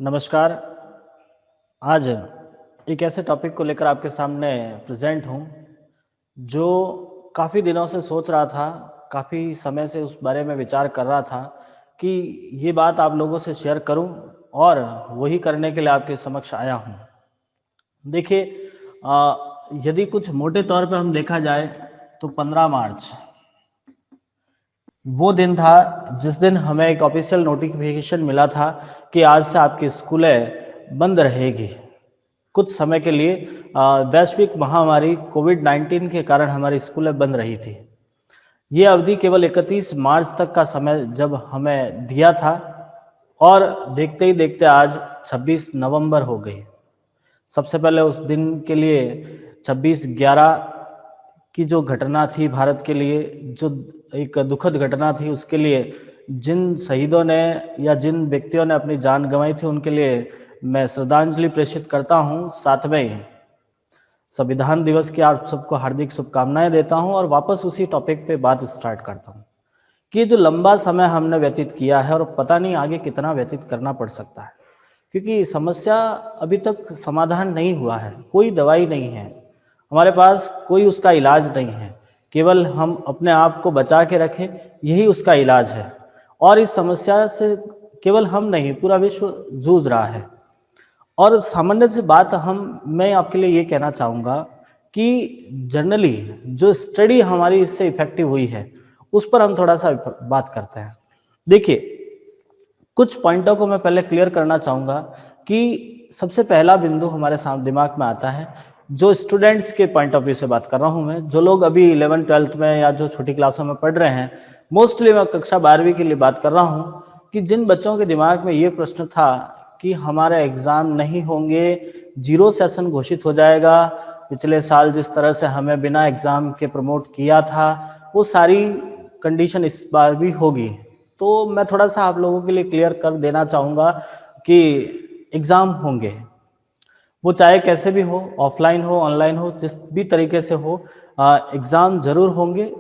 नमस्कार। आज एक ऐसे टॉपिक को लेकर आपके सामने प्रेजेंट हूँ, जो काफ़ी दिनों से सोच रहा था, काफ़ी समय से उस बारे में विचार कर रहा था कि ये बात आप लोगों से शेयर करूँ और वही करने के लिए आपके समक्ष आया हूँ। देखिए यदि कुछ मोटे तौर पे हम देखा जाए तो 15 मार्च वो दिन था जिस दिन हमें एक ऑफिशियल नोटिफिकेशन मिला था कि आज से आपकी स्कूलें बंद रहेगी कुछ समय के लिए। वैश्विक महामारी कोविड-19 के कारण हमारी स्कूलें बंद रही थी। ये अवधि केवल 31 मार्च तक का समय जब हमें दिया था और देखते ही देखते आज 26 नवंबर हो गई। सबसे पहले उस दिन के लिए 26/11 की जो घटना थी भारत के लिए, जो एक दुखद घटना थी, उसके लिए जिन शहीदों ने या जिन व्यक्तियों ने अपनी जान गंवाई थी उनके लिए मैं श्रद्धांजलि प्रेषित करता हूं। साथ में संविधान दिवस की आप सबको हार्दिक शुभकामनाएं देता हूं और वापस उसी टॉपिक पे बात स्टार्ट करता हूं कि जो लंबा समय हमने व्यतीत किया है और पता नहीं आगे कितना व्यतीत करना पड़ सकता है, क्योंकि समस्या अभी तक समाधान नहीं हुआ है। कोई दवाई नहीं है हमारे पास, कोई उसका इलाज नहीं है। केवल हम अपने आप को बचा के रखें, यही उसका इलाज है। और इस समस्या से केवल हम नहीं, पूरा विश्व जूझ रहा है। और सामान्य सी बात मैं आपके लिए ये कहना चाहूँगा कि जनरली जो स्टडी हमारी इससे इफेक्टिव हुई है, उस पर हम थोड़ा सा बात करते हैं। देखिए, कुछ पॉइंटों को मैं पहले क्लियर करना चाहूँगा कि सबसे पहला बिंदु हमारे सामने दिमाग में आता है, जो स्टूडेंट्स के पॉइंट ऑफ व्यू से बात कर रहा हूँ मैं, जो लोग अभी 11th-12th में या जो छोटी क्लासों में पढ़ रहे हैं। मोस्टली मैं कक्षा 12वीं के लिए बात कर रहा हूँ कि जिन बच्चों के दिमाग में ये प्रश्न था कि हमारे एग्ज़ाम नहीं होंगे, जीरो सेशन घोषित हो जाएगा, पिछले साल जिस तरह से हमें बिना एग्ज़ाम के प्रमोट किया था, वो सारी कंडीशन इस बार भी होगी। तो मैं थोड़ा सा आप लोगों के लिए क्लियर कर देना चाहूँगा कि एग्ज़ाम होंगे, वो चाहे कैसे भी हो, ऑफलाइन हो, ऑनलाइन हो, जिस भी तरीके से हो, एग्ज़ाम ज़रूर होंगे।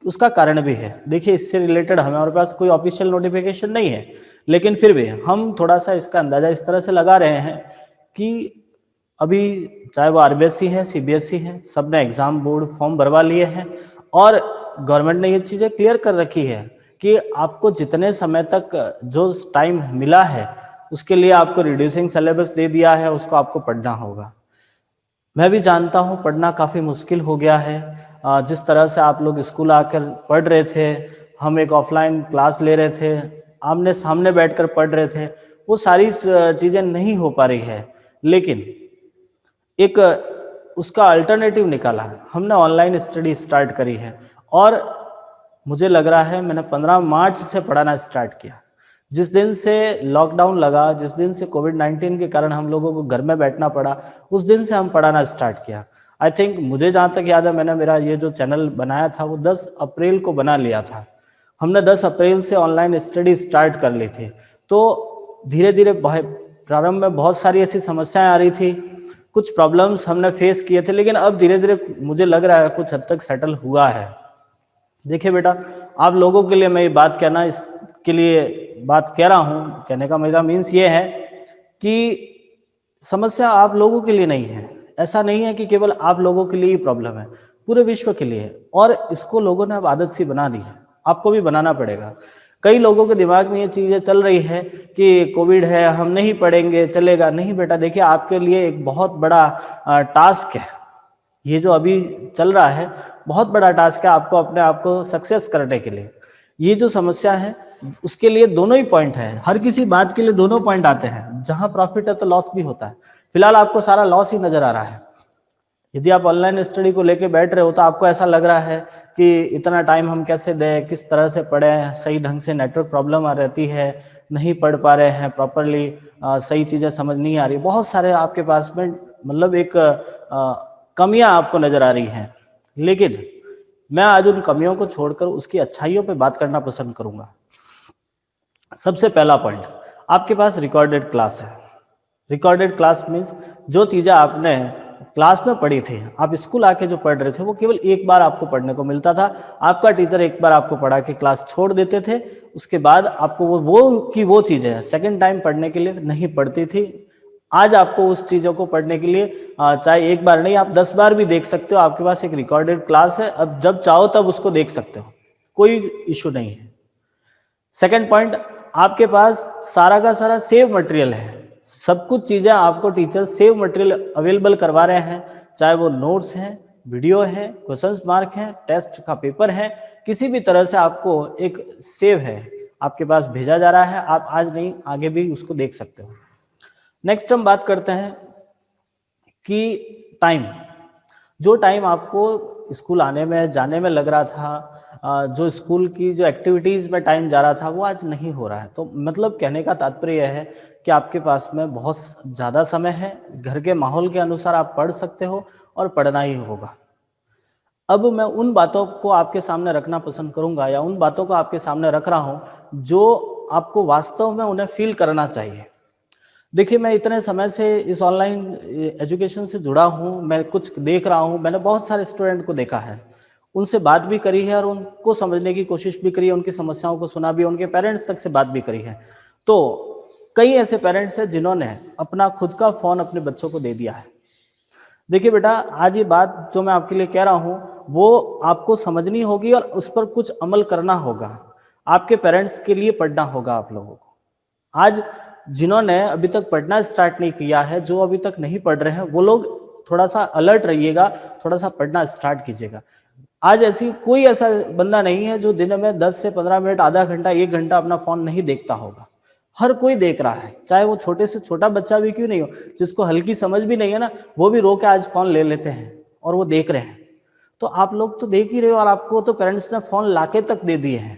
उसका कारण भी है। देखिए, इससे रिलेटेड हमारे पास कोई ऑफिशियल नोटिफिकेशन नहीं है, लेकिन फिर भी हम थोड़ा सा इसका अंदाज़ा इस तरह से लगा रहे हैं कि अभी चाहे वो आरबीएसई है, सीबीएसई है, सब ने एग्ज़ाम बोर्ड फॉर्म भरवा लिए हैं और गवर्नमेंट ने ये चीज़ें क्लियर कर रखी है कि आपको जितने समय तक जो टाइम मिला है, उसके लिए आपको रिड्यूसिंग सिलेबस दे दिया है, उसको आपको पढ़ना होगा। मैं भी जानता हूँ पढ़ना काफ़ी मुश्किल हो गया है। जिस तरह से आप लोग स्कूल आकर पढ़ रहे थे, हम एक ऑफलाइन क्लास ले रहे थे, आमने सामने बैठकर पढ़ रहे थे, वो सारी चीज़ें नहीं हो पा रही है। लेकिन एक उसका अल्टरनेटिव निकाला, हमने ऑनलाइन स्टडी स्टार्ट करी है और मुझे लग रहा है मैंने 15 मार्च से पढ़ाना स्टार्ट किया। जिस दिन से लॉकडाउन लगा, जिस दिन से कोविड-19 के कारण हम लोगों को घर में बैठना पड़ा, उस दिन से हम पढ़ाना स्टार्ट किया। आई थिंक मुझे जहाँ तक याद है, मैंने मेरा ये जो चैनल बनाया था वो 10 अप्रैल को बना लिया था। हमने 10 अप्रैल से ऑनलाइन स्टडी स्टार्ट कर ली थी। तो धीरे-धीरे प्रारंभ में बहुत सारी ऐसी समस्याएँ आ रही थी, कुछ प्रॉब्लम्स हमने फेस किए थे, लेकिन अब धीरे-धीरे मुझे लग रहा है कुछ हद तक सेटल हुआ है। देखिए बेटा, आप लोगों के लिए मैं ये बात कहना इसके लिए बात कह रहा हूँ, कहने का मेरा मीन्स ये है कि समस्या आप लोगों के लिए नहीं है। ऐसा नहीं है कि केवल आप लोगों के लिए ही प्रॉब्लम है, पूरे विश्व के लिए है और इसको लोगों ने अब आदत सी बना ली है, आपको भी बनाना पड़ेगा। कई लोगों के दिमाग में ये चीज़ें चल रही है कि कोविड है, हम नहीं पढ़ेंगे, चलेगा। नहीं बेटा, देखिए आपके लिए एक बहुत बड़ा टास्क है। ये जो अभी चल रहा है, बहुत बड़ा टास्क है आपको अपने आप को सक्सेस करने के लिए। ये जो समस्या है, उसके लिए दोनों ही पॉइंट है। हर किसी बात के लिए दोनों पॉइंट आते हैं। जहाँ प्रॉफिट है तो लॉस भी होता है। फिलहाल आपको सारा लॉस ही नजर आ रहा है। यदि आप ऑनलाइन स्टडी को लेके बैठ रहे हो तो आपको ऐसा लग रहा है कि इतना टाइम हम कैसे दें, किस तरह से पढ़ें, सही ढंग से नेटवर्क प्रॉब्लम आ रहती है, नहीं पढ़ पा रहे हैं प्रॉपरली, सही चीज़ें समझ नहीं आ रही। बहुत सारे आपके पास में मतलब एक कमियां आपको नजर आ रही हैं। लेकिन मैं आज उन कमियों को छोड़कर उसकी अच्छाइयों पे बात करना पसंद करूंगा। सबसे पहला पॉइंट, आपके पास रिकॉर्डेड क्लास है। रिकॉर्डेड क्लास मीन्स जो चीज़ें आपने क्लास में पढ़ी थी, आप स्कूल आके जो पढ़ रहे थे वो केवल एक बार आपको पढ़ने को मिलता था। आपका टीचर एक बार आपको पढ़ा के क्लास छोड़ देते थे, उसके बाद आपको वो चीज़ें सेकंड टाइम पढ़ने के लिए नहीं पड़ती थी। आज आपको उस चीज़ों को पढ़ने के लिए चाहे एक बार नहीं, आप 10 बार भी देख सकते हो। आपके पास एक रिकॉर्डेड क्लास है, अब जब चाहो तब उसको देख सकते हो, कोई इशू नहीं है। सेकंड पॉइंट, आपके पास सारा का सारा सेव मटेरियल है, सब कुछ चीज़ें आपको टीचर सेव मटेरियल अवेलेबल करवा रहे हैं, चाहे वो नोट्स हैं, वीडियो है, क्वेश्चंस मार्क हैं, टेस्ट का पेपर है, किसी भी तरह से आपको एक सेव है आपके पास भेजा जा रहा है। आप आज नहीं आगे भी उसको देख सकते हो। नेक्स्ट हम बात करते हैं कि टाइम, जो टाइम आपको स्कूल आने में जाने में लग रहा था, जो स्कूल की जो एक्टिविटीज़ में टाइम जा रहा था वो आज नहीं हो रहा है। तो मतलब कहने का तात्पर्य यह है कि आपके पास में बहुत ज़्यादा समय है, घर के माहौल के अनुसार आप पढ़ सकते हो और पढ़ना ही होगा। अब मैं उन बातों को आपके सामने रखना पसंद करूंगा, या उन बातों को आपके सामने रख रहा हूं जो आपको वास्तव में उन्हें फील करना चाहिए। देखिए, मैं इतने समय से इस ऑनलाइन एजुकेशन से जुड़ा हूँ, मैं कुछ देख रहा हूँ, मैंने बहुत सारे स्टूडेंट को देखा है, उनसे बात भी करी है और उनको समझने की कोशिश भी करी है, उनकी समस्याओं को सुना भी, उनके पेरेंट्स तक से बात भी करी है। तो कई ऐसे पेरेंट्स हैं जिन्होंने अपना खुद का फ़ोन अपने बच्चों को दे दिया है। देखिए बेटा, आज ये बात जो मैं आपके लिए कह रहा हूँ वो आपको समझनी होगी और उस पर कुछ अमल करना होगा। आपके पेरेंट्स के लिए पढ़ना होगा आप लोगों को। आज जिन्होंने अभी तक पढ़ना स्टार्ट नहीं किया है, जो अभी तक नहीं पढ़ रहे हैं, वो लोग थोड़ा सा अलर्ट रहिएगा, थोड़ा सा पढ़ना स्टार्ट कीजिएगा। आज कोई ऐसा बंदा नहीं है जो दिन में 10 से 15 मिनट, आधा घंटा, 1 घंटा अपना फोन नहीं देखता होगा। हर कोई देख रहा है, चाहे वो छोटे से छोटा बच्चा भी क्यों नहीं हो, जिसको हल्की समझ भी नहीं है ना, वो भी रो के आज फोन ले लेते हैं और वो देख रहे हैं। तो आप लोग तो देख ही रहे हो, और आपको तो पेरेंट्स ने फोन लाके तक दे दिए हैं।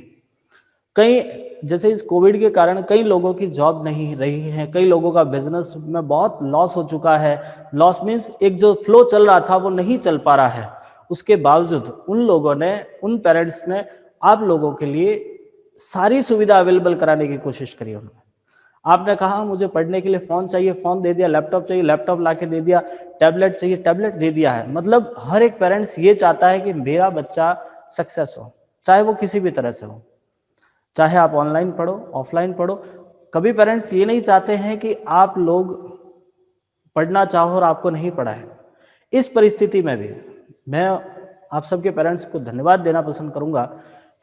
कई, जैसे इस कोविड के कारण कई लोगों की जॉब नहीं रही है, कई लोगों का बिजनेस में बहुत लॉस हो चुका है। लॉस मीन्स एक जो फ्लो चल रहा था वो नहीं चल पा रहा है। उसके बावजूद उन लोगों ने, उन पेरेंट्स ने आप लोगों के लिए सारी सुविधा अवेलेबल कराने की कोशिश करी। उन्होंने, आपने कहा मुझे पढ़ने के लिए फोन चाहिए, फोन दे दिया, लैपटॉप चाहिए, लैपटॉप लाके दे दिया, टैबलेट चाहिए, टैबलेट दे दिया है। मतलब हर एक पेरेंट्स ये चाहता है कि मेरा बच्चा सक्सेस हो, चाहे वो किसी भी तरह से हो, चाहे आप ऑनलाइन पढ़ो, ऑफलाइन पढ़ो। कभी पेरेंट्स ये नहीं चाहते हैं कि आप लोग पढ़ना चाहो और आपको नहीं पढ़ा है। इस परिस्थिति में भी मैं आप सबके पेरेंट्स को धन्यवाद देना पसंद करूंगा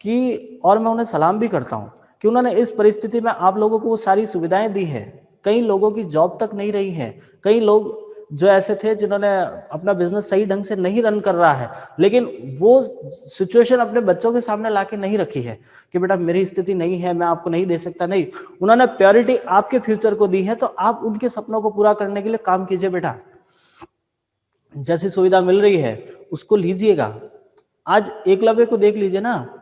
कि, और मैं उन्हें सलाम भी करता हूं कि उन्होंने इस परिस्थिति में आप लोगों को वो सारी सुविधाएं दी है। कई लोगों की जॉब तक नहीं रही है, कई लोग जो ऐसे थे जिन्होंने अपना बिजनेस सही ढंग से नहीं रन कर रहा है, लेकिन वो सिचुएशन अपने बच्चों के सामने लाके नहीं रखी है कि बेटा मेरी स्थिति नहीं है, मैं आपको नहीं दे सकता। नहीं, उन्होंने प्रायोरिटी आपके फ्यूचर को दी है, तो आप उनके सपनों को पूरा करने के लिए काम कीजिए बेटा। जैसी सुविधा मिल रही है उसको लीजिएगा। आज एकलव्य को देख लीजिए ना,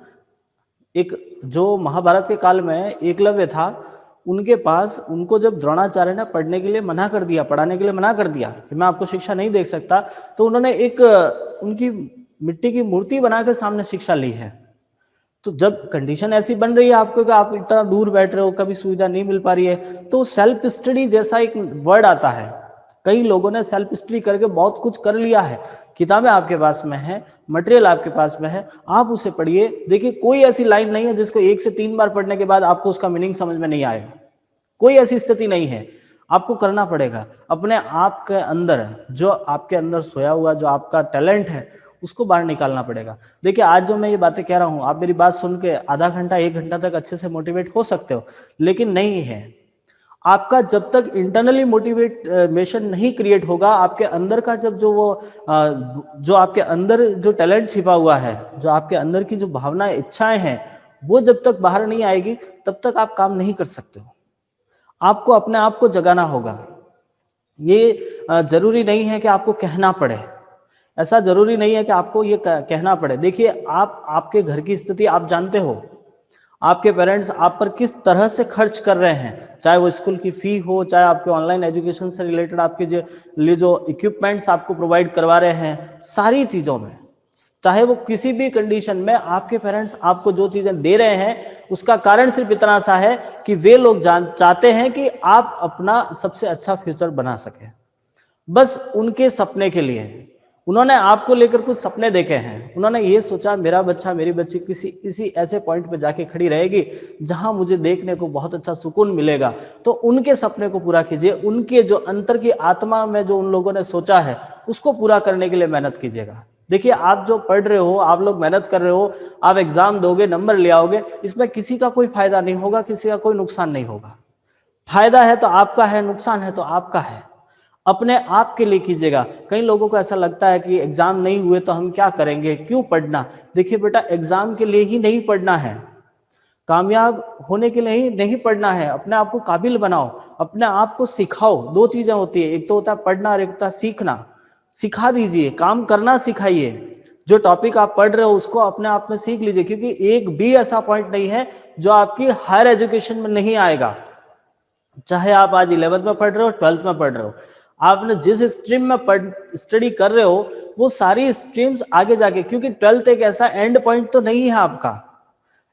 एक जो महाभारत के काल में एकलव्य था, उनके पास, उनको जब द्रोणाचार्य ने पढ़ने के लिए मना कर दिया, पढ़ाने के लिए मना कर दिया कि मैं आपको शिक्षा नहीं दे सकता, तो उन्होंने एक उनकी मिट्टी की मूर्ति बना के सामने शिक्षा ली है। तो जब कंडीशन ऐसी बन रही है आपको कि आप इतना दूर बैठ रहे हो, कभी सुविधा नहीं मिल पा रही है, तो सेल्फ स्टडी जैसा एक वर्ड आता है। कई लोगों ने सेल्फ स्टडी करके बहुत कुछ कर लिया है, किताबें आपके पास में है, मटेरियल आपके पास में है, आप उसे पढ़िए। देखिए, कोई ऐसी लाइन नहीं है जिसको 1 से 3 बार पढ़ने के बाद आपको उसका मीनिंग समझ में नहीं आएगा। कोई ऐसी स्थिति नहीं है। आपको करना पड़ेगा अपने आप के अंदर, जो आपके अंदर सोया हुआ जो आपका टैलेंट है उसको बाहर निकालना पड़ेगा। देखिए, आज जो मैं ये बातें कह रहा हूँ, आप मेरी बात सुन के आधा घंटा, 1 घंटा तक अच्छे से मोटिवेट हो सकते हो, लेकिन नहीं है। आपका जब तक इंटरनली मोटिवेशन नहीं क्रिएट होगा, आपके अंदर का जब जो आपके अंदर जो टैलेंट छिपा हुआ है, जो आपके अंदर की जो भावनाएं, इच्छाएं हैं, वो जब तक बाहर नहीं आएगी तब तक आप काम नहीं कर सकते हो। आपको अपने आप को जगाना होगा। ये जरूरी नहीं है कि आपको कहना पड़े, ऐसा जरूरी नहीं है कि आपको ये कहना पड़े। देखिए, आपके घर की स्थिति आप जानते हो, आपके पेरेंट्स आप पर किस तरह से खर्च कर रहे हैं, चाहे वो स्कूल की फी हो, चाहे आपके ऑनलाइन एजुकेशन से रिलेटेड आपके जो इक्विपमेंट्स आपको प्रोवाइड करवा रहे हैं, सारी चीजों में, चाहे वो किसी भी कंडीशन में आपके पेरेंट्स आपको जो चीजें दे रहे हैं, उसका कारण सिर्फ इतना सा है कि वे लोग चाहते हैं कि आप अपना सबसे अच्छा फ्यूचर बना सकें। बस उनके सपने के लिए। उन्होंने आपको लेकर कुछ सपने देखे हैं, उन्होंने ये सोचा मेरा बच्चा मेरी बच्ची किसी इसी ऐसे पॉइंट पे जाके खड़ी रहेगी जहां मुझे देखने को बहुत अच्छा सुकून मिलेगा। तो उनके सपने को पूरा कीजिए, उनके जो अंतर की आत्मा में जो उन लोगों ने सोचा है उसको पूरा करने के लिए मेहनत कीजिएगा। देखिए, आप जो पढ़ रहे हो, आप लोग मेहनत कर रहे हो, आप एग्जाम दोगे, नंबर ले आओगे, इसमें किसी का कोई फायदा नहीं होगा, किसी का कोई नुकसान नहीं होगा। फायदा है तो आपका है, नुकसान है तो आपका है। अपने आप के लिए कीजिएगा। कई लोगों को ऐसा लगता है कि एग्जाम नहीं हुए तो हम क्या करेंगे, क्यों पढ़ना। देखिए बेटा, एग्जाम के लिए ही नहीं पढ़ना है, कामयाब होने के लिए ही नहीं पढ़ना है। अपने आप को काबिल बनाओ, अपने आप को सिखाओ। दो चीजें होती है, एक तो होता है पढ़ना और एक होता है सीखना। सिखा दीजिए, काम करना सिखाइए। जो टॉपिक आप पढ़ रहे हो उसको अपने आप में सीख लीजिए, क्योंकि एक भी ऐसा पॉइंट नहीं है जो आपकी हायर एजुकेशन में नहीं आएगा। चाहे आप आज 11th में पढ़ रहे हो, 12th में पढ़ रहे हो, आपने जिस स्ट्रीम में स्टडी कर रहे हो वो सारी स्ट्रीम्स आगे जाके, क्योंकि 12th एक ऐसा एंड पॉइंट तो नहीं है आपका।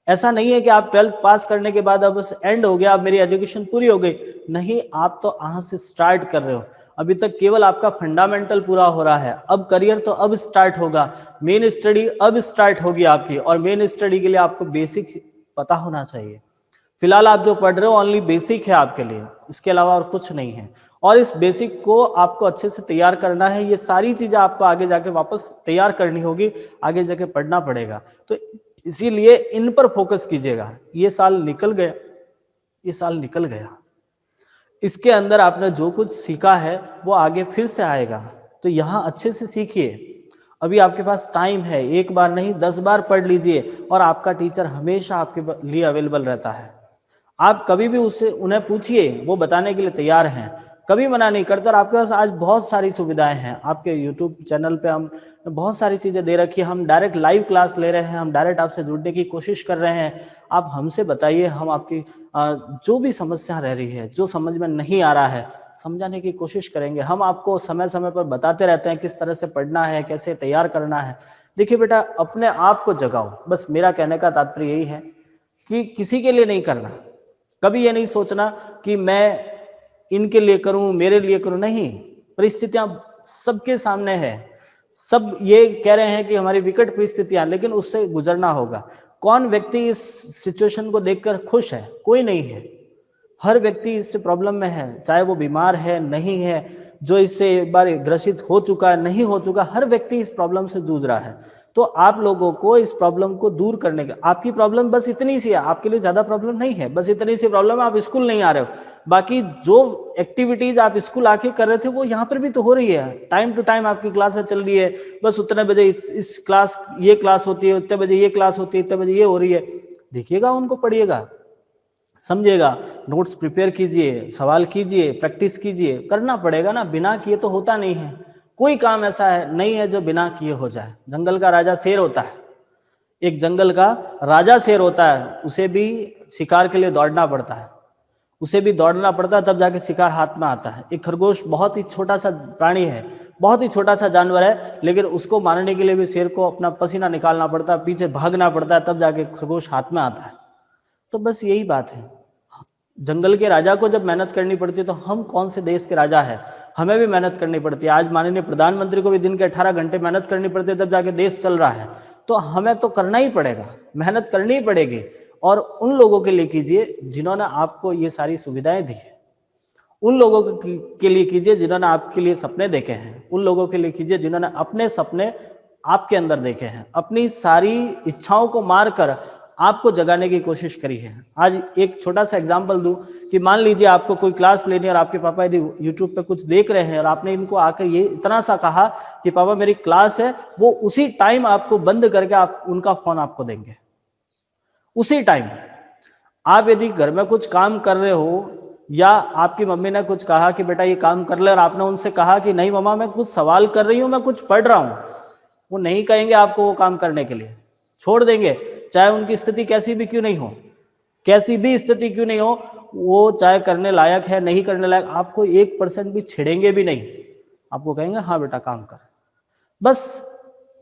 ऐसा नहीं है कि आप 12th पास करने के बाद अब बस एंड हो गया, अब मेरी एजुकेशन पूरी हो गई। नहीं, आप तो यहाँ से स्टार्ट कर रहे हो। अभी तक केवल आपका फंडामेंटल पूरा हो रहा है, अब करियर तो अब स्टार्ट होगा, मेन स्टडी अब स्टार्ट होगी आपकी। और मेन स्टडी के लिए आपको बेसिक पता होना चाहिए। फिलहाल आप जो पढ़ रहे हो ओनली बेसिक है आपके लिए, इसके अलावा और कुछ नहीं है। और इस बेसिक को आपको अच्छे से तैयार करना है। ये सारी चीजें आपको आगे जाके वापस तैयार करनी होगी, आगे जाके पढ़ना पड़ेगा। तो इसीलिए इन पर फोकस कीजिएगा। ये साल निकल गया, ये साल निकल गया, इसके अंदर आपने जो कुछ सीखा है वो आगे फिर से आएगा। तो यहाँ अच्छे से सीखिए। अभी आपके पास टाइम है, एक बार नहीं 10 बार पढ़ लीजिए, और आपका टीचर हमेशा आपके लिए अवेलेबल रहता है। आप कभी भी उससे उन्हें पूछिए, वो बताने के लिए तैयार हैं, कभी मना नहीं करते। और आपके पास आज बहुत सारी सुविधाएं हैं, आपके यूट्यूब चैनल पे हम बहुत सारी चीजें दे रखी है। हम डायरेक्ट लाइव क्लास ले रहे हैं, हम डायरेक्ट आपसे जुड़ने की कोशिश कर रहे हैं। आप हमसे बताइए, हम आपकी जो भी समस्या रह रही है, जो समझ में नहीं आ रहा है, समझाने की कोशिश करेंगे। हम आपको समय समय पर बताते रहते हैं किस तरह से पढ़ना है, कैसे तैयार करना है। देखिए बेटा, अपने आप को जगाओ, बस मेरा कहने का तात्पर्य यही है कि किसी के लिए नहीं करना। कभी ये नहीं सोचना कि मैं इनके लिए करूं, मेरे लिए करूं, नहीं। परिस्थितियां सबके सामने है, सब ये कह रहे हैं कि हमारी विकट परिस्थितियां, लेकिन उससे गुजरना होगा। कौन व्यक्ति इस सिचुएशन को देखकर खुश है? कोई नहीं है। हर व्यक्ति इससे प्रॉब्लम में है, चाहे वो बीमार है, नहीं है, जो इससे एक बार ग्रसित हो चुका है, नहीं हो चुका, हर व्यक्ति इस प्रॉब्लम से जूझ रहा है। तो आप लोगों को इस प्रॉब्लम को दूर करने का, आपकी प्रॉब्लम बस इतनी सी है, आपके लिए ज्यादा प्रॉब्लम नहीं है, बस इतनी सी प्रॉब्लम है, आप स्कूल नहीं आ रहे हो। बाकी जो एक्टिविटीज आप स्कूल आके कर रहे थे वो यहाँ पर भी तो हो रही है। टाइम टू टाइम आपकी क्लासेस चल रही है, बस उतने बजे इस क्लास ये क्लास होती है, उतने बजे ये क्लास होती है, इतने बजे ये हो रही है। देखिएगा, उनको पढ़िएगा, समझिएगा, नोट्स प्रिपेयर कीजिए, सवाल कीजिए, प्रैक्टिस कीजिए। करना पड़ेगा ना, बिना किए तो होता नहीं है। कोई काम ऐसा है नहीं है जो बिना किए हो जाए। जंगल का राजा शेर होता है, एक जंगल का राजा शेर होता है, उसे भी शिकार के लिए दौड़ना पड़ता है, उसे भी दौड़ना पड़ता है, तब जाके शिकार हाथ में आता है। एक खरगोश बहुत ही छोटा सा प्राणी है, बहुत ही छोटा सा जानवर है, लेकिन उसको मारने के लिए भी शेर को अपना पसीना निकालना पड़ता है, पीछे भागना पड़ता है, तब जाके खरगोश हाथ में आता है। तो बस यही बात है। जंगल के राजा को जब मेहनत करनी पड़ती है तो हम कौन से देश के राजा है, हमें भी मेहनत करनी पड़ती है। आज माननीय प्रधानमंत्री को भी दिन के 18 घंटे मेहनत करनी पड़ती है, तब जाके देश चल रहा है। तो हमें तो करना ही पड़ेगा, मेहनत करनी ही पड़ेगी। और उन लोगों के लिए कीजिए जिन्होंने आपको ये सारी सुविधाएं दी है, उन लोगों के लिए कीजिए जिन्होंने आपके लिए सपने देखे हैं, उन लोगों के लिए कीजिए जिन्होंने अपने सपने आपके अंदर देखे हैं, अपनी सारी इच्छाओं को मारकर आपको जगाने की कोशिश करी है। आज एक छोटा सा एग्जांपल दूं कि मान लीजिए आपको कोई क्लास लेनी है और आपके पापा यदि यूट्यूब पे कुछ देख रहे हैं और आपने इनको आकर ये इतना सा कहा कि पापा मेरी क्लास है, वो उसी टाइम आपको बंद करके आप उनका फोन आपको देंगे, उसी टाइम। आप यदि घर में कुछ काम कर रहे हो या आपकी मम्मी ने कुछ कहा कि बेटा ये काम कर ले, और आपने उनसे कहा कि नहीं मम्मा मैं कुछ सवाल कर रही हूँ, मैं कुछ पढ़ रहा हूँ, वो नहीं कहेंगे आपको वो काम करने के लिए, छोड़ देंगे। चाहे उनकी स्थिति कैसी भी क्यों नहीं हो, कैसी भी स्थिति क्यों नहीं हो, वो चाहे करने लायक है नहीं करने लायक, आपको 1% भी छेड़ेंगे भी नहीं, आपको कहेंगे हाँ बेटा काम कर। बस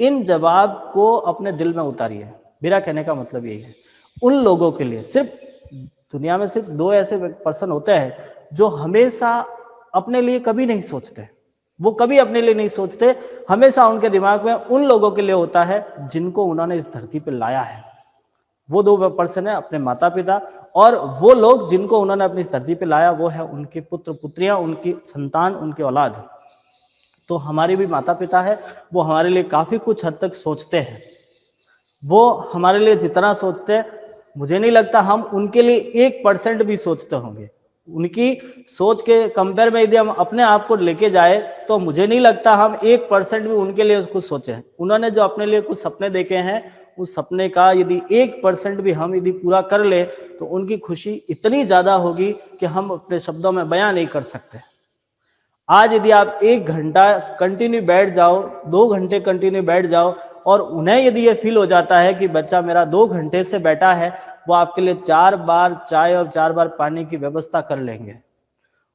इन जवाब को अपने दिल में उतारिए। मेरा कहने का मतलब यही है। उन लोगों के लिए, सिर्फ दुनिया में सिर्फ 2 ऐसे पर्सन होते हैं जो हमेशा अपने लिए कभी नहीं सोचते, वो कभी अपने लिए नहीं सोचते, हमेशा उनके दिमाग में उन लोगों के लिए होता है जिनको उन्होंने इस धरती पर लाया है। वो 2 पर्सन है, अपने माता पिता, और वो लोग जिनको उन्होंने अपनी इस धरती पे लाया वो है उनके पुत्र पुत्रियां, उनकी संतान, उनकी औलाद। तो हमारे भी माता पिता है, वो हमारे लिए काफी कुछ हद तक सोचते हैं। वो हमारे लिए जितना सोचते हैं, मुझे नहीं लगता हम उनके लिए 1% भी सोचते होंगे। उनकी सोच के कंपेयर में यदि हम अपने आप को लेके जाए तो मुझे नहीं लगता हम 1% भी उनके लिए कुछ सोचे हैं। उन्होंने जो अपने लिए कुछ सपने देखे हैं, उस सपने का यदि 1% भी हम यदि पूरा कर ले तो उनकी खुशी इतनी ज्यादा होगी कि हम अपने शब्दों में बयां नहीं कर सकते। आज यदि आप 1 घंटा कंटिन्यू बैठ जाओ, 2 घंटे कंटिन्यू बैठ जाओ, और उन्हें यदि ये फील हो जाता है कि बच्चा मेरा 2 घंटे से बैठा है, वो आपके लिए 4 बार चाय और 4 बार पानी की व्यवस्था कर लेंगे।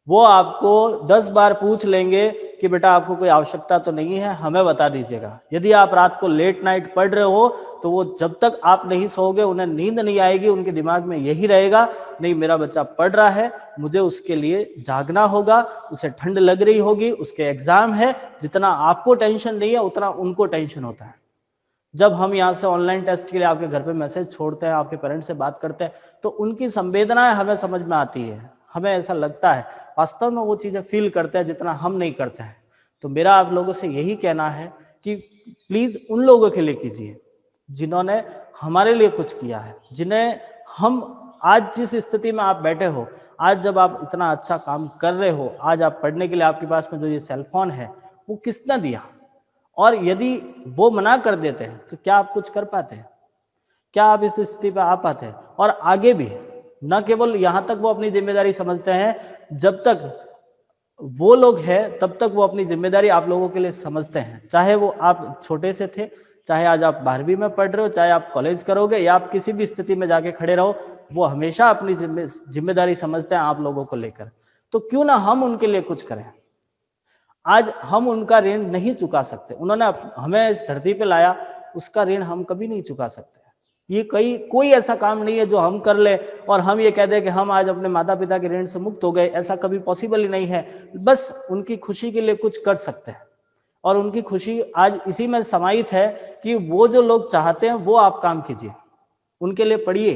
वो आपको 10 बार पूछ लेंगे कि बेटा आपको कोई आवश्यकता तो नहीं है, हमें बता दीजिएगा। यदि आप रात को लेट नाइट पढ़ रहे हो तो वो जब तक आप नहीं सोओगे उन्हें नींद नहीं आएगी, उनके दिमाग में यही रहेगा, नहीं मेरा बच्चा पढ़ रहा है, मुझे उसके लिए जागना होगा, उसे ठंड लग रही होगी, उसके एग्जाम है, जितना आपको टेंशन नहीं है उतना उनको टेंशन होता है। जब हम यहाँ से ऑनलाइन टेस्ट के लिए आपके घर पे मैसेज छोड़ते हैं, आपके पेरेंट्स से बात करते हैं, तो उनकी संवेदनाएं हमें समझ में आती है, हमें ऐसा लगता है वास्तव में वो चीजें फील करते हैं जितना हम नहीं करते हैं। तो मेरा आप लोगों से यही कहना है कि प्लीज उन लोगों के लिए कीजिए जिन्होंने हमारे लिए कुछ किया है, जिन्हें हम आज जिस स्थिति में आप बैठे हो, आज जब आप इतना अच्छा काम कर रहे हो, आज आप पढ़ने के लिए आपके पास में जो ये सेलफोन है वो किसने दिया, और यदि वो मना कर देते हैं तो क्या आप कुछ कर पाते हैं? क्या आप इस स्थिति पे आ पाते हैं? और आगे भी न केवल यहाँ तक वो अपनी जिम्मेदारी समझते हैं, जब तक वो लोग हैं तब तक वो अपनी जिम्मेदारी आप लोगों के लिए समझते हैं। चाहे वो आप छोटे से थे, चाहे आज आप 12वीं में पढ़ रहे हो, चाहे आप कॉलेज करोगे या आप किसी भी स्थिति में जाके खड़े रहो, वो हमेशा अपनी जिम्मेदारी समझते हैं आप लोगों को लेकर। तो क्यों ना हम उनके लिए कुछ करें। आज हम उनका ऋण नहीं चुका सकते, उन्होंने हमें इस धरती पे लाया, उसका ऋण हम कभी नहीं चुका सकते। ये कोई ऐसा काम नहीं है जो हम कर ले और हम ये कह दें कि हम आज अपने माता पिता के ऋण से मुक्त हो गए, ऐसा कभी पॉसिबल ही नहीं है। बस उनकी खुशी के लिए कुछ कर सकते हैं, और उनकी खुशी आज इसी में समाहित है कि वो जो लोग चाहते हैं वो आप काम कीजिए, उनके लिए पढ़िए,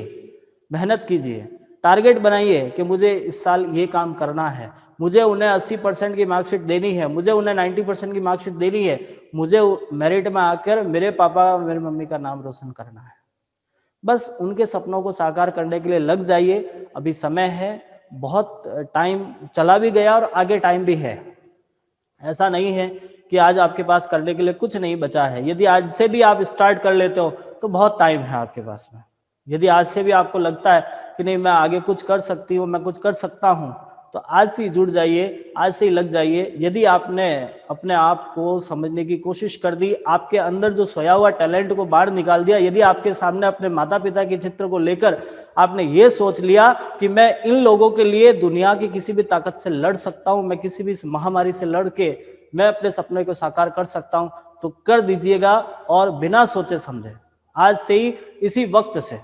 मेहनत कीजिए, टारगेट बनाइए कि मुझे इस साल ये काम करना है, मुझे उन्हें 80% की मार्कशीट देनी है, मुझे उन्हें 90% की मार्कशीट देनी है, मुझे मेरिट में आकर मेरे पापा और मेरी मम्मी का नाम रोशन करना है। बस उनके सपनों को साकार करने के लिए लग जाइए, अभी समय है, बहुत टाइम चला भी गया और आगे टाइम भी है। ऐसा नहीं है कि आज आपके पास करने के लिए कुछ नहीं बचा है। यदि आज से भी आप स्टार्ट कर लेते हो तो बहुत टाइम है आपके पास में। यदि आज से भी आपको लगता है कि नहीं मैं आगे कुछ कर सकती हूँ, मैं कुछ कर सकता हूँ, तो आज से ही जुड़ जाइए, आज से ही लग जाइए। यदि आपने अपने आप को समझने की कोशिश कर दी, आपके अंदर जो सोया हुआ टैलेंट को बाहर निकाल दिया, यदि आपके सामने अपने माता पिता के चित्र को लेकर आपने ये सोच लिया कि मैं इन लोगों के लिए दुनिया की किसी भी ताकत से लड़ सकता हूँ, मैं किसी भी महामारी से लड़ के मैं अपने सपने को साकार कर सकता हूँ, तो कर दीजिएगा। और बिना सोचे समझे आज से ही इसी वक्त से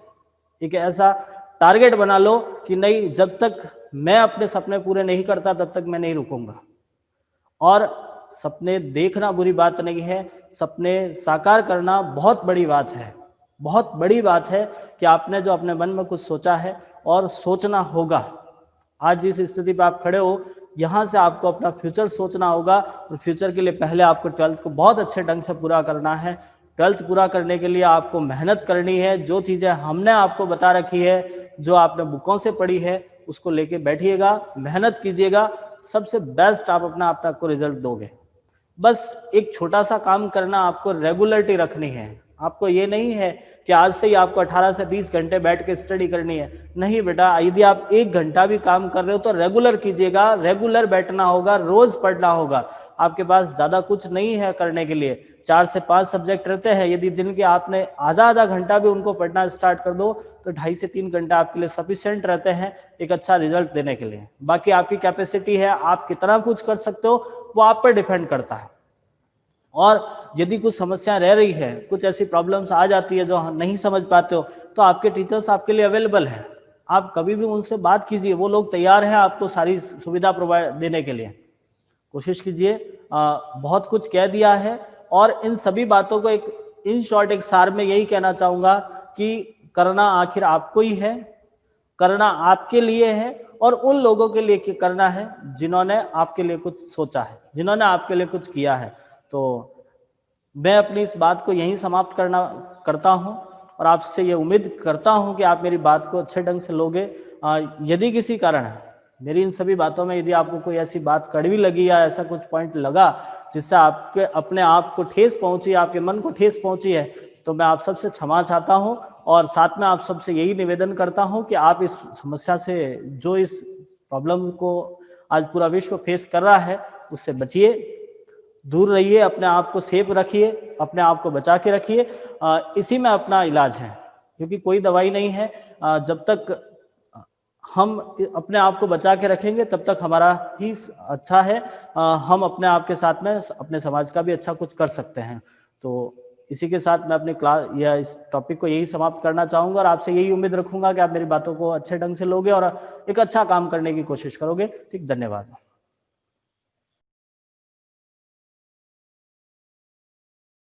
एक ऐसा टारगेट बना लो कि नहीं, जब तक मैं अपने सपने पूरे नहीं करता तब तक मैं नहीं रुकूंगा। और सपने देखना बुरी बात नहीं है, सपने साकार करना बहुत बड़ी बात है। बहुत बड़ी बात है कि आपने जो अपने मन में कुछ सोचा है और सोचना होगा। आज जिस स्थिति पे आप खड़े हो, यहाँ से आपको अपना फ्यूचर सोचना होगा, और फ्यूचर के लिए पहले आपको 12th को बहुत अच्छे ढंग से पूरा करना है। 12th पूरा करने के लिए आपको मेहनत करनी है, जो चीज़ें हमने आपको बता रखी है, जो आपने बुकों से पढ़ी है, उसको लेके बैठिएगा, मेहनत कीजिएगा, सबसे बेस्ट आप अपना को रिजल्ट दोगे। बस एक छोटा सा काम करना, आपको रेगुलरिटी रखनी है। आपको ये नहीं है कि आज से ही आपको 18 से 20 घंटे बैठ के स्टडी करनी है। नहीं बेटा, यदि आप 1 घंटा भी काम कर रहे हो तो रेगुलर कीजिएगा, रेगुलर बैठना होगा, रोज पढ़ना होगा। आपके पास ज्यादा कुछ नहीं है करने के लिए, 4 से 5 सब्जेक्ट रहते हैं। यदि दिन के आपने आधा घंटा भी उनको पढ़ना स्टार्ट कर दो तो 2.5 से 3 घंटा आपके लिए सफिशिएंट रहते हैं एक अच्छा रिजल्ट देने के लिए। बाकी आपकी कैपेसिटी है, आप कितना कुछ कर सकते हो वो आप पर डिपेंड करता है। और यदि कुछ समस्या रह रही है, कुछ ऐसी प्रॉब्लम्स आ जाती है जो नहीं समझ पाते हो, तो आपके टीचर्स आपके लिए अवेलेबल है। आप कभी भी उनसे बात कीजिए, वो लोग तैयार हैं आपको सारी सुविधा प्रोवाइड देने के लिए। कोशिश कीजिए बहुत कुछ कह दिया है और इन सभी बातों को एक इन शॉर्ट एक सार में यही कहना चाहूँगा कि करना आखिर आपको ही है, करना आपके लिए है और उन लोगों के लिए करना है जिन्होंने आपके लिए कुछ सोचा है, जिन्होंने आपके लिए कुछ किया है। तो मैं अपनी इस बात को यहीं समाप्त करता हूं और आपसे ये उम्मीद करता हूं कि आप मेरी बात को अच्छे ढंग से लोगे। यदि किसी कारण मेरी इन सभी बातों में यदि आपको कोई ऐसी बात कड़वी लगी या ऐसा कुछ पॉइंट लगा जिससे आपके अपने आप को ठेस पहुंची, आपके मन को ठेस पहुंची है, तो मैं आप सबसे क्षमा चाहता हूं और साथ में आप सबसे यही निवेदन करता हूं कि आप इस समस्या से, जो इस प्रॉब्लम को आज पूरा विश्व फेस कर रहा है, उससे बचिए, दूर रहिए, अपने आप को सेफ रखिए, अपने आप को बचा के रखिए। इसी में अपना इलाज है, क्योंकि कोई दवाई नहीं है। जब तक हम अपने आप को बचा के रखेंगे तब तक हमारा ही अच्छा है। हम अपने आप के साथ में अपने समाज का भी अच्छा कुछ कर सकते हैं। तो इसी के साथ मैं अपनी क्लास या इस टॉपिक को यही समाप्त करना चाहूंगा और आपसे यही उम्मीद रखूंगा कि आप मेरी बातों को अच्छे ढंग से लोगे और एक अच्छा काम करने की कोशिश करोगे। ठीक, धन्यवाद।